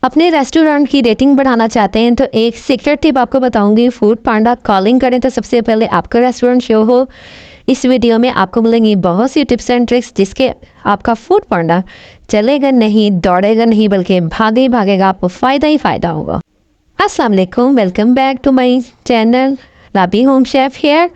अपने रेस्टोरेंट की रेटिंग बढ़ाना चाहते हैं तो एक सीक्रेट टिप आपको बताऊंगी। फूड पांडा कॉलिंग करें तो सबसे पहले आपका रेस्टोरेंट शो हो। इस वीडियो में आपको मिलेंगी बहुत सी टिप्स एंड ट्रिक्स जिसके आपका फूड पांडा चलेगा नहीं, दौड़ेगा नहीं, बल्कि भागे ही भागेगा, आपको फ़ायदा ही फ़ायदा होगा। अस्सलाम वालेकुम, welcome back to my channel लाबी होम शेफ हेयर।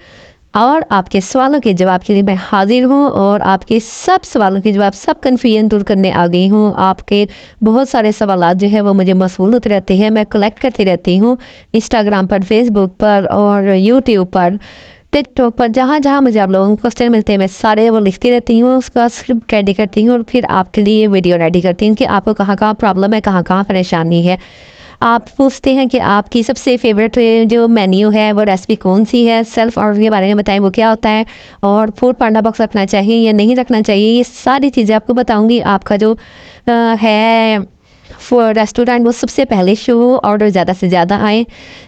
और आपके सवालों के जवाब के लिए मैं हाजिर हूँ और आपके सब सवालों के जवाब, सब कन्फ्यूजन दूर करने आ गई हूँ। आपके बहुत सारे सवाल जो है वो मुझे मौसूल होते रहते हैं, मैं कलेक्ट करती रहती हूँ इंस्टाग्राम पर, फेसबुक पर और यूट्यूब पर, टिकटॉक पर। जहाँ जहाँ मुझे आप लोगों को क्वेश्चन मिलते हैं मैं सारे वो लिखती रहती हूँ, उसका स्क्रिप्ट रेडी करती हूँ और फिर आपके लिए वीडियो रेडी करती हूँ कि आपको कहाँ कहाँ प्रॉब्लम है, कहाँ कहाँ परेशानी है। आप पूछते हैं कि आपकी सबसे फेवरेट जो मेन्यू है वो रेसिपी कौन सी है, सेल्फ ऑर्डर के बारे में बताएं वो क्या होता है, और फूड पांडा बॉक्स रखना चाहिए या नहीं रखना चाहिए, ये सारी चीज़ें आपको बताऊंगी। आपका जो है रेस्टोरेंट वो सबसे पहले शो ऑर्डर ज़्यादा से ज़्यादा आए,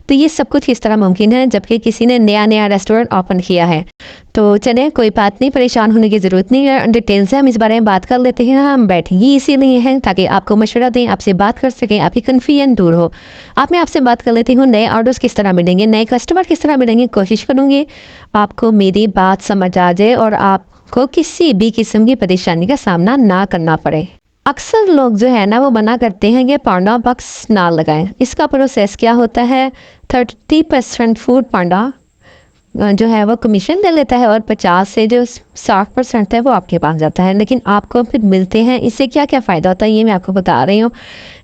तो ये सब कुछ किस तरह मुमकिन है जबकि किसी ने नया नया रेस्टोरेंट ओपन किया है। तो चलें, कोई बात नहीं, परेशान होने की ज़रूरत नहीं है, डिटेल से हम इस बारे में बात कर लेते हैं। हम बैठे ही इसीलिए हैं ताकि आपको मशवरा दें, आपसे बात कर सकें, आपकी कन्फ्यूजन दूर हो। आप मैं आपसे बात कर लेती हूँ, नए ऑर्डर्स किस तरह मिलेंगे, नए कस्टमर किस तरह मिलेंगे। कोशिश करूँगी आपको मेरी बात समझ आ जाए और आपको किसी भी किस्म की परेशानी का सामना ना करना पड़े। अक्सर लोग जो है ना वो मना करते हैं कि पांडा बॉक्स ना लगाएं। इसका प्रोसेस क्या होता है, 30% फूड पांडा जो है वो कमीशन दे लेता है और 50 से जो 60% है वो आपके पास जाता है। लेकिन आपको फिर मिलते हैं, इससे क्या क्या फ़ायदा होता है ये मैं आपको बता रही हूँ।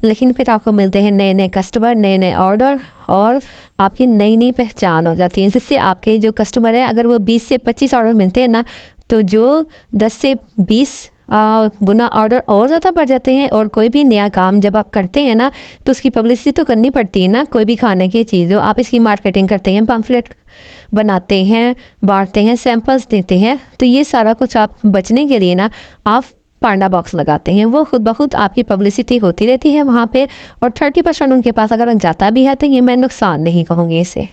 लेकिन फिर आपको मिलते हैं नए नए कस्टमर, नए नए ऑर्डर और आपकी नई नई पहचान हो जाती है, जिससे आपके जो कस्टमर है, अगर वो 20 से 25 ऑर्डर मिलते हैं ना, तो जो 10 से 20 गुना ऑर्डर और ज़्यादा बढ़ जाते हैं। और कोई भी नया काम जब आप करते हैं ना तो उसकी पब्लिसिटी तो करनी पड़ती है ना। कोई भी खाने की चीज़ हो, आप इसकी मार्केटिंग करते हैं, पम्फलेट बनाते हैं, बांटते हैं, सैंपल्स देते हैं, तो ये सारा कुछ आप बचने के लिए ना आप पांडा बॉक्स लगाते हैं। वो खुद ब खुद आपकी पब्लिसिटी होती रहती है वहाँ पे। और 30% उनके पास अगर जाता भी है तो ये मैं नुकसान नहीं कहूँगी इसे।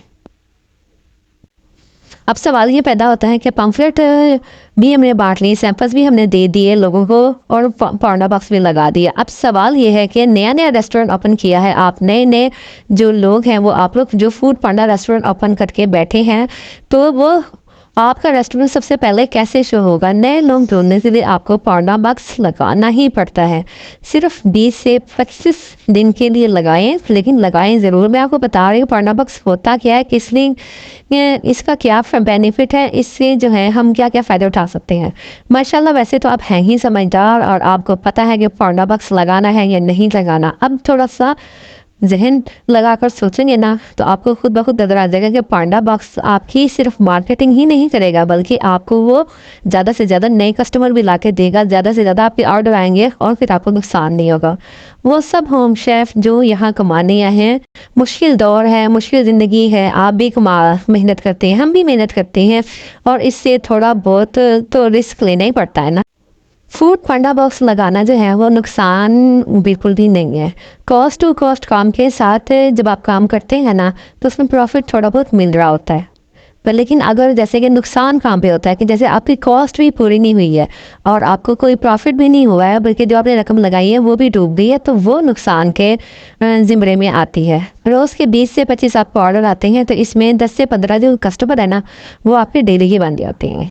अब सवाल ये पैदा होता है कि पम्फलेट भी हमने बांट लिए, सैंपल्स भी हमने दे दिए लोगों को और पांडा बॉक्स भी लगा दिया। अब सवाल ये है कि नया नया रेस्टोरेंट ओपन किया है, आप नए नए जो लोग हैं वो आप लोग जो फूड पांडा रेस्टोरेंट ओपन करके बैठे हैं, तो वो आपका रेस्टोरेंट सबसे पहले कैसे शो होगा। नए लोग ढूंढने के लिए आपको पांडा बॉक्स लगाना ही पड़ता है। सिर्फ 20 से 25 दिन के लिए लगाएं, लेकिन लगाएं ज़रूर। मैं आपको बता रही हूँ पांडा बॉक्स होता क्या है, किस लिए, इसका क्या बेनिफिट है, इससे जो है हम क्या क्या फ़ायदे उठा सकते हैं। माशाल्लाह वैसे तो आप हैं ही समझदार और आपको पता है कि पांडा बॉक्स लगाना है या नहीं लगाना। अब थोड़ा सा जहन लगाकर सोचेंगे ना तो आपको खुद ब खुद नजर आ जाएगा कि पांडा बॉक्स आपकी सिर्फ मार्केटिंग ही नहीं करेगा, बल्कि आपको वो ज़्यादा से ज़्यादा नए कस्टमर भी ला के देगा, ज़्यादा से ज़्यादा आपके ऑर्डर आएंगे और फिर आपको नुकसान नहीं होगा। वो सब होम शेफ जो यहाँ कमाने आए हैं, मुश्किल दौर है, मुश्किल ज़िंदगी है, आप भी मेहनत करते हैं, हम भी मेहनत करते हैं और इससे थोड़ा बहुत तो रिस्क लेना ही पड़ता है ना। फूड पांडा बॉक्स लगाना जो है वो नुकसान बिल्कुल भी नहीं है। कॉस्ट टू कॉस्ट काम के साथ जब आप काम करते हैं ना तो उसमें प्रॉफिट थोड़ा बहुत मिल रहा होता है। पर लेकिन अगर जैसे कि नुकसान काम पे होता है कि जैसे आपकी कॉस्ट भी पूरी नहीं हुई है और आपको कोई प्रॉफिट भी नहीं हुआ है, बल्कि जो आपने रकम लगाई है वो भी डूब गई है, तो वो नुकसान के ज़िम्मे में आती है। रोज़ के 20 से 25 आपको ऑर्डर आते हैं, तो इसमें 10 से 15 जो कस्टमर है ना वो आपके डेली के बन जाते हैं।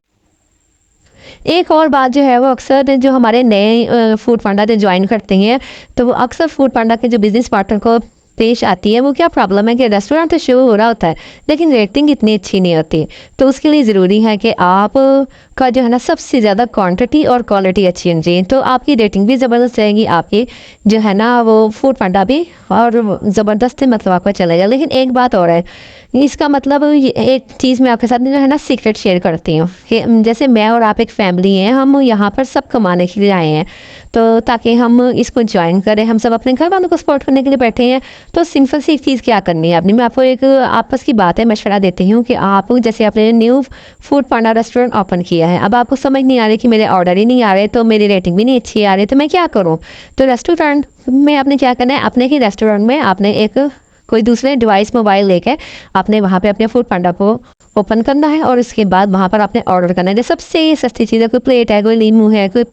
एक और बात जो है वो अक्सर जो हमारे नए फूड पांडा जो ज्वाइन करते हैं, तो वो अक्सर फूड पांडा के जो बिज़नेस पार्टनर को पेश आती है, वो क्या प्रॉब्लम है कि रेस्टोरेंट तो शुरू हो रहा होता है लेकिन रेटिंग इतनी अच्छी नहीं होती। तो उसके लिए ज़रूरी है कि आप का जो है ना सबसे ज़्यादा क्वांटिटी और क्वालिटी अच्छी होनी चाहिए, तो आपकी रेटिंग भी ज़बरदस्त रहेगी, आपकी जो है ना वो फूड पांडा भी और ज़बरदस्त मतलब आपका चलेगा। लेकिन एक बात और है, इसका मतलब एक चीज़ मैं आपके साथ जो है ना सीक्रेट शेयर करती हूँ कि जैसे मैं और आप एक फैमिली हैं, हम यहाँ पर सब कमाने के लिए आए हैं, तो ताकि हम इसको ज्वाइन करें, हम सब अपने घर वालों को सपोर्ट करने के लिए बैठे हैं। तो सिंपल सी चीज़ क्या करनी है अपनी, मैं आपको एक आपस की बात है मशवरा देती हूँ कि आप जैसे आपने न्यू फूड पांडा रेस्टोरेंट ओपन किया है, अब आपको समझ नहीं आ रही कि मेरे ऑर्डर ही नहीं आ रहे, तो मेरी रेटिंग भी नहीं अच्छी आ रही, तो मैं क्या करूँ। तो रेस्टोरेंट में आपने क्या करना है, अपने ही रेस्टोरेंट में आपने एक कोई दूसरे डिवाइस मोबाइल लेके आपने वहाँ पे अपने फूड पांडा को ओपन करना है और इसके बाद वहाँ पर आपने ऑर्डर करना है। जो सबसे सस्ती चीज़ है, कोई प्लेट है, कोई लीमू है, कोई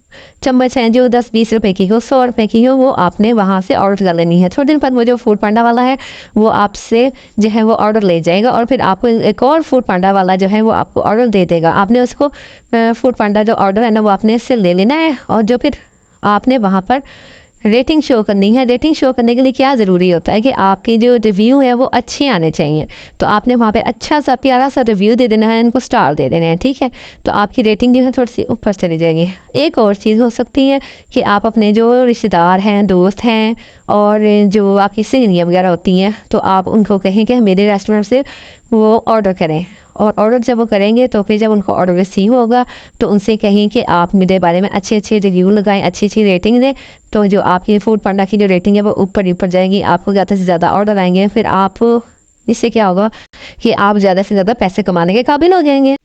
चम्मच है, जो 10-20 रुपए की हो, 100 रुपए की हो, वो आपने वहाँ से ऑर्डर कर लेनी है। थोड़ी देर बाद वो जो फूड पांडा वाला है वो आपसे जो है वो ऑर्डर ले जाएगा और फिर आपको एक और फूड पांडा वाला जो है वो आपको ऑर्डर दे देगा। आपने उसको फूड पांडा जो ऑर्डर है ना वो आपने इससे ले लेना है और जो फिर आपने वहाँ पर रेटिंग शो करनी है। रेटिंग शो करने के लिए क्या ज़रूरी होता है कि आपकी जो रिव्यू है वो अच्छे आने चाहिए। तो आपने वहाँ पे अच्छा सा प्यारा सा रिव्यू दे देना है, इनको स्टार दे देने हैं, ठीक है। तो आपकी रेटिंग जो है थोड़ी सी ऊपर चली जाएगी। एक और चीज़ हो सकती है कि आप अपने जो रिश्तेदार हैं, दोस्त हैं और जो आपकी सहेलियाँ वगैरह होती हैं तो आप उनको कहें कि मेरे रेस्टोरेंट से वो ऑर्डर करें और ऑर्डर जब वो करेंगे तो फिर जब उनको ऑर्डर रिसीव होगा तो उनसे कहें कि आप मेरे बारे में अच्छे अच्छे रिव्यू लगाएं, अच्छी अच्छी रेटिंग दें। तो जो आपकी फूड पांडा की जो रेटिंग है वो ऊपर ऊपर जाएगी, आपको ज़्यादा से ज़्यादा ऑर्डर आएंगे, फिर आप इससे क्या होगा कि आप ज़्यादा से ज़्यादा पैसे कमाने के काबिल हो जाएंगे।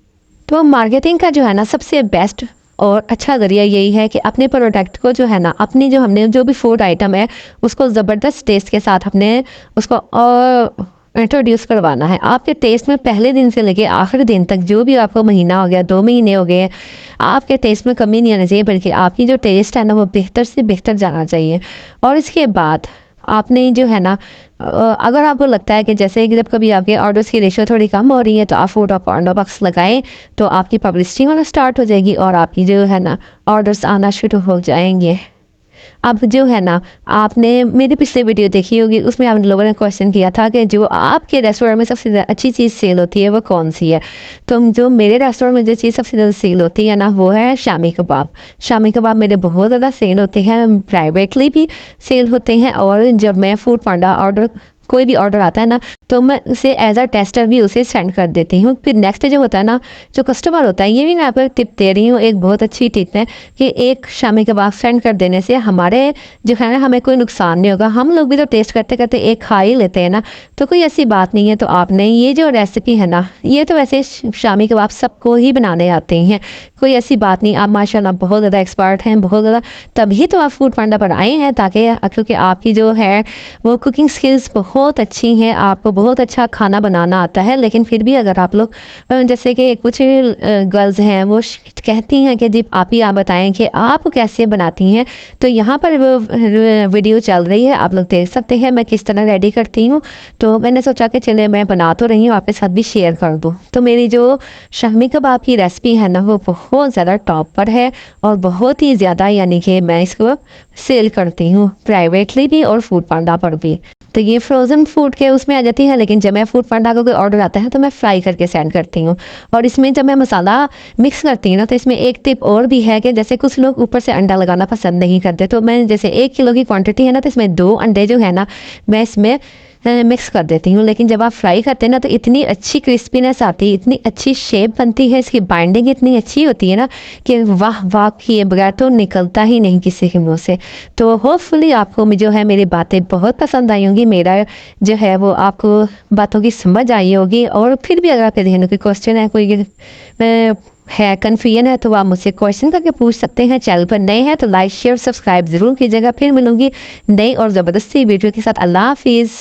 तो मार्केटिंग का जो है ना सबसे बेस्ट और अच्छा ज़रिया यही है कि अपने प्रोडक्ट को जो है ना अपनी जो हमने जो भी फूड आइटम है उसको ज़बरदस्त टेस्ट के साथ अपने उसको इंट्रोड्यूस करवाना है। आपके टेस्ट में पहले दिन से लेके आखिरी दिन तक जो भी आपको महीना हो गया, 2 महीने हो गए, आपके टेस्ट में कमी नहीं आनी चाहिए बल्कि आपकी जो टेस्ट है ना वो बेहतर से बेहतर जाना चाहिए। और इसके बाद आपने जो है ना अगर आपको लगता है कि जैसे कि जब कभी आपके ऑर्डर्स की रेशियो थोड़ी कम हो रही है तो आप फूड और पांडा बॉक्स लगाएं तो आपकी पब्लिसिटी होना स्टार्ट हो जाएगी और आपकी जो है ना ऑर्डर्स आना शुरू हो जाएंगे। अब जो है ना आपने मेरी पिछले वीडियो देखी होगी, उसमें आप लोगों ने क्वेश्चन किया था कि जो आपके रेस्टोरेंट में सबसे ज़्यादा अच्छी चीज़ सेल होती है वो कौन सी है। तो जो मेरे रेस्टोरेंट में जो चीज़ सबसे ज़्यादा सेल होती है ना वो है शामी कबाब। शामी कबाब मेरे बहुत ज़्यादा सेल होते हैं, प्राइवेटली भी सेल होते हैं और जब मैं फूड पांडा ऑर्डर कोई भी ऑर्डर आता है ना तो मैं उसे एज अ टेस्टर भी उसे सेंड कर देती हूँ। फिर नेक्स्ट जो होता है ना जो कस्टमर होता है, ये भी मैं आपको टिप दे रही हूँ, एक बहुत अच्छी टिप है कि एक शामी कबाब सेंड कर देने से हमारे जो है ना हमें कोई नुकसान नहीं होगा। हम लोग भी तो टेस्ट करते करते एक खा ही लेते हैं ना, तो कोई ऐसी बात नहीं है। तो आपने ये जो रेसिपी है ना ये तो वैसे शामी कबाब सबको ही बनाने आते हैं, कोई ऐसी बात नहीं। आप माशाल्लाह बहुत ज़्यादा एक्सपर्ट हैं, बहुत ज़्यादा, तभी तो आप फूड पांडा पर आए हैं ताकि क्योंकि आपकी जो है वो कुकिंग स्किल्स बहुत अच्छी हैं, आपको बहुत अच्छा खाना बनाना आता है। लेकिन फिर भी अगर आप लोग जैसे कि कुछ गर्ल्स हैं वो कहती हैं कि जी आप बताएं कि आप कैसे बनाती हैं, तो यहाँ पर वो वीडियो चल रही है, आप लोग देख सकते हैं मैं किस तरह रेडी करती हूँ। तो मैंने सोचा कि चले मैं बना तो रही हूँ आपके साथ भी शेयर कर दूँ। तो मेरी जो शामी कबाब की रेसिपी है ना वो बहुत ज़्यादा टॉप पर है और बहुत ही ज़्यादा यानी कि मैं इसको सेल करती हूँ प्राइवेटली भी और फूड पांडा पर भी। तो ये फ्रोज़न फूड के उसमें आ जाती है, लेकिन जब मैं फूड पांडा का कोई ऑर्डर आता है तो मैं फ्राई करके सेंड करती हूँ। और इसमें जब मैं मसाला मिक्स करती हूँ ना तो इसमें एक टिप और भी है कि जैसे कुछ लोग ऊपर से अंडा लगाना पसंद नहीं करते, तो मैं जैसे 1 किलो की क्वांटिटी है ना तो इसमें 2 अंडे जो है ना मैं इसमें मिक्स कर देती हूँ। लेकिन जब आप फ्राई करते हैं ना तो इतनी अच्छी क्रिस्पीनेस आती है, इतनी अच्छी शेप बनती है, इसकी बाइंडिंग इतनी अच्छी होती है ना कि वाह वाह किए बगैर तो निकलता ही नहीं किसी के मुँह से। तो होपफुली आपको जो है मेरी बातें बहुत पसंद आई होंगी, मेरा जो है वो आपको बातों की समझ आई होगी। और फिर भी अगर आपके ध्यान में कोई क्वेश्चन है, कोई है कन्फ्यूजन है तो आप मुझसे क्वेश्चन करके पूछ सकते हैं। चैनल पर नए हैं तो लाइक शेयर सब्सक्राइब ज़रूर कीजिएगा। फिर मिलूंगी नई और ज़बरदस्ती वीडियो के साथ। अल्लाह हाफिज़।